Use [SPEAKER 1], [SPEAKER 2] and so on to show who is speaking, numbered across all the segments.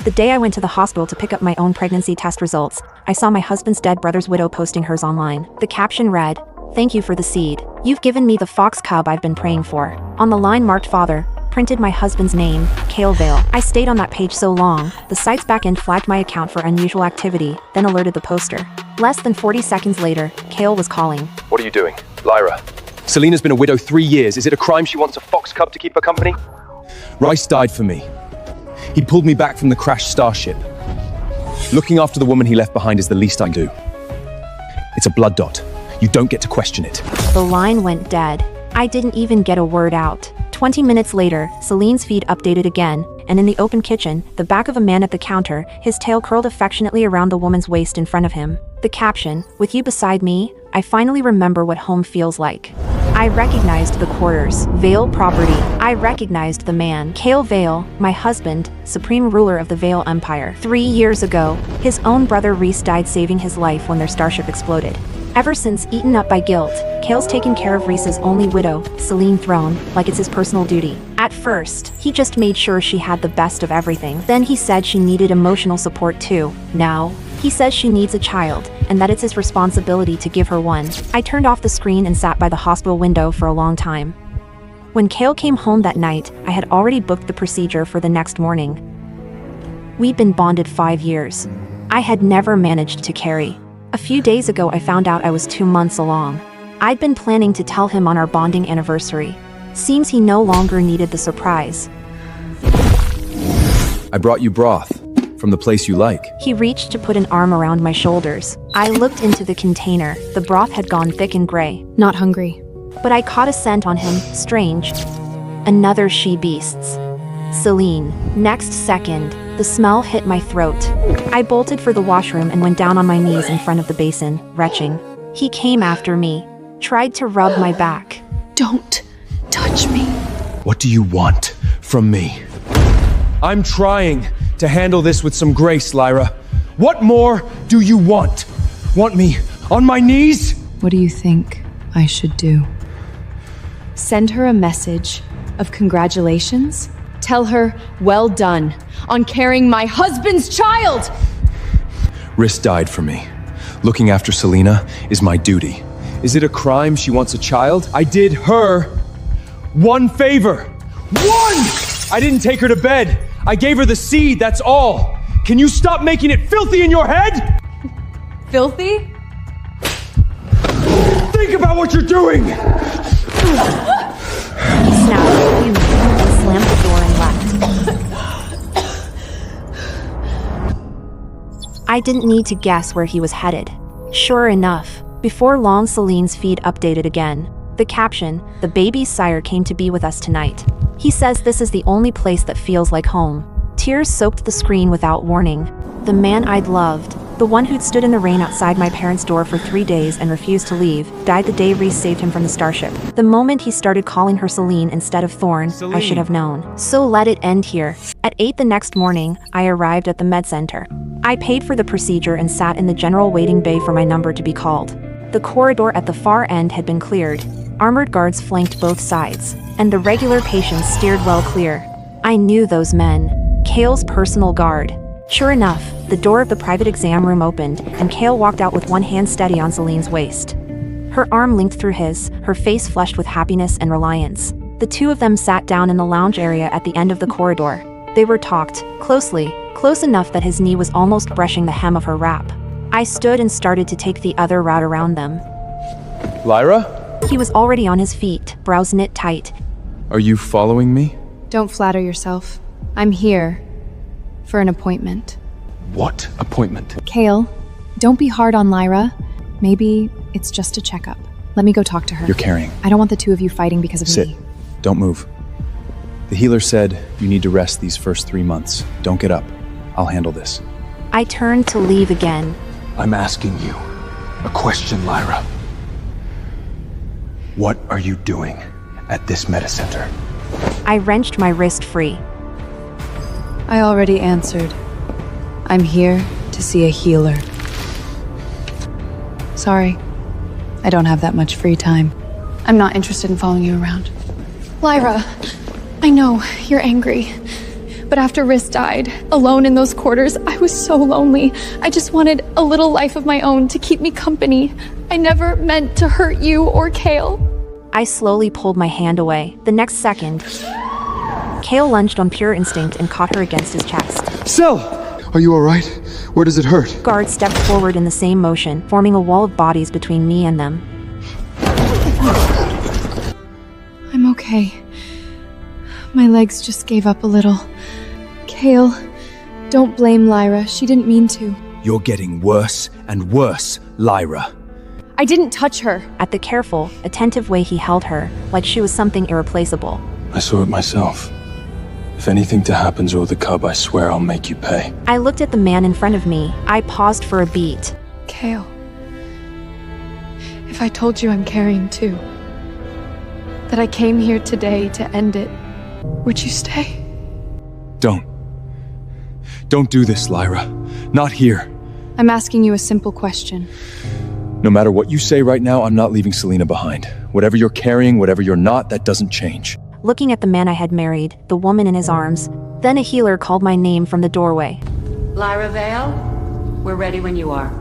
[SPEAKER 1] The day I went to the hospital to pick up my own pregnancy test results, I saw my husband's dead brother's widow posting hers online. The caption read, "Thank you for the seed. You've given me the fox cub I've been praying for." On the line marked father, printed my husband's name, Cale Vale. I stayed on that page so long, the site's backend flagged my account for unusual activity, then alerted the poster. Less than 40 seconds later, Cale was calling.
[SPEAKER 2] What are you doing? Lyra. Selena's been a widow 3 years. Is it a crime she wants a fox cub to keep her company?
[SPEAKER 3] Rice died for me. He pulled me back from the crashed starship. Looking after the woman he left behind is the least I do. It's a blood dot. You don't get to question it.
[SPEAKER 1] The line went dead. I didn't even get a word out. 20 minutes later, Celine's feed updated again, and in the open kitchen, the back of a man at the counter, his tail curled affectionately around the woman's waist in front of him. The caption, "With you beside me, I finally remember what home feels like." I recognized the quarters, Vale property. I recognized the man, Cale Vale, my husband, supreme ruler of the Vale Empire. 3 years ago, his own brother Reese died saving his life when their starship exploded. Ever since, eaten up by guilt, Cale's taken care of Reese's only widow, Celine Throne, like it's his personal duty. At first, he just made sure she had the best of everything. Then he said she needed emotional support too. Now, he says she needs a child, and that it's his responsibility to give her one. I turned off the screen and sat by the hospital window for a long time. When Cale came home that night, I had already booked the procedure for the next morning. We'd been bonded 5 years. I had never managed to carry. A few days ago I found out I was 2 months along. I'd been planning to tell him on our bonding anniversary. Seems he no longer needed the surprise.
[SPEAKER 3] I brought you broth from the place you like.
[SPEAKER 1] He reached to put an arm around my shoulders. I looked into the container. The broth had gone thick and gray.
[SPEAKER 4] Not hungry.
[SPEAKER 1] But I caught a scent on him, strange. Another she-beast's. Celine. Next second, the smell hit my throat. I bolted for the washroom and went down on my knees in front of the basin, retching. He came after me, tried to rub my back.
[SPEAKER 4] Don't touch me.
[SPEAKER 3] What do you want from me? I'm trying to handle this with some grace, Lyra. What more do you want? Want me on my knees?
[SPEAKER 4] What do you think I should do? Send her a message of congratulations? Tell her, well done, on carrying my husband's child!
[SPEAKER 3] Riss died for me. Looking after Selena is my duty. Is it a crime she wants a child? I did her one favor. One! I didn't take her to bed. I gave her the seed, that's all. Can you stop making it filthy in your head?
[SPEAKER 4] Filthy?
[SPEAKER 3] Think about what you're doing!
[SPEAKER 1] He snapped and slammed the door and left. I didn't need to guess where he was headed. Sure enough, before long Celine's feed updated again. The caption, "The baby's sire came to be with us tonight. He says this is the only place that feels like home." Tears soaked the screen without warning. The man I'd loved, the one who'd stood in the rain outside my parents' door for 3 days and refused to leave, died the day Reese saved him from the starship. The moment he started calling her Celine instead of Thorn, I should have known. So let it end here. At 8 the next morning, I arrived at the med center. I paid for the procedure and sat in the general waiting bay for my number to be called. The corridor at the far end had been cleared. Armored guards flanked both sides, and the regular patients steered well clear. I knew those men. Cale's personal guard. Sure enough, the door of the private exam room opened, and Cale walked out with one hand steady on Celine's waist. Her arm linked through his, her face flushed with happiness and reliance. The two of them sat down in the lounge area at the end of the corridor. They were talked, closely, close enough that his knee was almost brushing the hem of her wrap. I stood and started to take the other route around them.
[SPEAKER 3] Lyra?
[SPEAKER 1] He was already on his feet, brows knit tight.
[SPEAKER 3] Are you following me?
[SPEAKER 4] Don't flatter yourself. I'm here for an appointment.
[SPEAKER 3] What appointment?
[SPEAKER 4] Cale, don't be hard on Lyra. Maybe it's just a checkup. Let me go talk to her.
[SPEAKER 3] You're carrying.
[SPEAKER 4] I don't want the two of you fighting because of
[SPEAKER 3] Sit.
[SPEAKER 4] me.
[SPEAKER 3] Don't move. The healer said you need to rest these first 3 months. Don't get up. I'll handle this.
[SPEAKER 1] I turned to leave again.
[SPEAKER 3] I'm asking you a question, Lyra. What are you doing at this medicenter?
[SPEAKER 1] I wrenched my wrist free.
[SPEAKER 4] I already answered. I'm here to see a healer. Sorry, I don't have that much free time. I'm not interested in following you around. Lyra, I know you're angry, But after Riss died, alone in those quarters, I was so lonely. I just wanted a little life of my own to keep me company. I never meant to hurt you or Kale.
[SPEAKER 1] I slowly pulled my hand away. The next second, Kale lunged on pure instinct and caught her against his chest.
[SPEAKER 3] Syl!
[SPEAKER 5] Are you alright? Where does it hurt?
[SPEAKER 1] Guard stepped forward in the same motion, forming a wall of bodies between me and them.
[SPEAKER 4] I'm okay. My legs just gave up a little. Kale, don't blame Lyra. She didn't mean to.
[SPEAKER 3] You're getting worse and worse, Lyra.
[SPEAKER 4] I didn't touch her.
[SPEAKER 1] At the careful, attentive way he held her, like she was something irreplaceable.
[SPEAKER 2] I saw it myself. If anything to happens or the cub, I swear I'll make you pay.
[SPEAKER 1] I looked at the man in front of me. I paused for a beat.
[SPEAKER 4] Kale, if I told you I'm carrying too, that I came here today to end it, would you stay?
[SPEAKER 3] Don't do this, Lyra. Not here.
[SPEAKER 4] I'm asking you a simple question.
[SPEAKER 3] No matter what you say right now, I'm not leaving Selena behind. Whatever you're carrying, whatever you're not, that doesn't change.
[SPEAKER 1] Looking at the man I had married, the woman in his arms, then a healer called my name from the doorway.
[SPEAKER 6] Lyra Vale, we're ready when you are.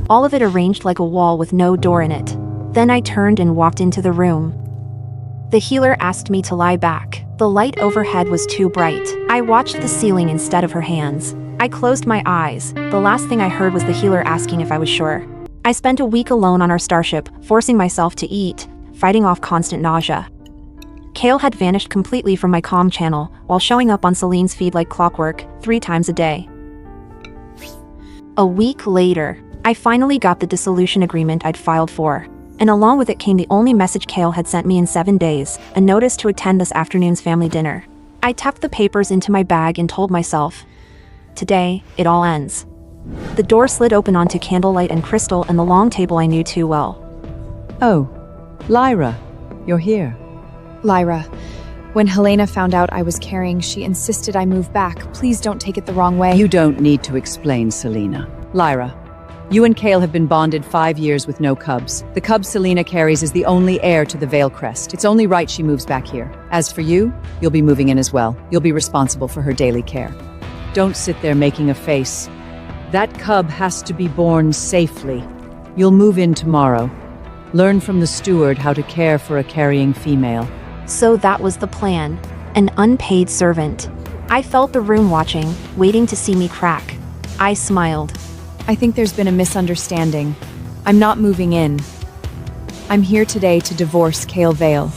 [SPEAKER 1] All of it arranged like a wall with no door in it. Then I turned and walked into the room. The healer asked me to lie back. The light overhead was too bright. I watched the ceiling instead of her hands. I closed my eyes. The last thing I heard was the healer asking if I was sure. I spent a week alone on our starship, forcing myself to eat, fighting off constant nausea. Kale had vanished completely from my comm channel, while showing up on Celine's feed like clockwork, 3 times a day. A week later, I finally got the dissolution agreement I'd filed for. And along with it came the only message Kale had sent me in 7 days, a notice to attend this afternoon's family dinner. I tucked the papers into my bag and told myself, today, it all ends. The door slid open onto candlelight and crystal and the long table I knew too well.
[SPEAKER 7] Oh, Lyra, you're here.
[SPEAKER 4] Lyra, when Helena found out I was carrying, she insisted I move back. Please don't take it the wrong way.
[SPEAKER 7] You don't need to explain, Selena. Lyra, you and Kale have been bonded 5 years with no cubs. The cub Selena carries is the only heir to the Vale crest. It's only right she moves back here. As for you, you'll be moving in as well. You'll be responsible for her daily care. Don't sit there making a face. That cub has to be born safely. You'll move in tomorrow. Learn from the steward how to care for a carrying female.
[SPEAKER 1] So that was the plan. An unpaid servant. I felt the room watching, waiting to see me crack. I smiled.
[SPEAKER 4] I think there's been a misunderstanding. I'm not moving in. I'm here today to divorce Kale Vale.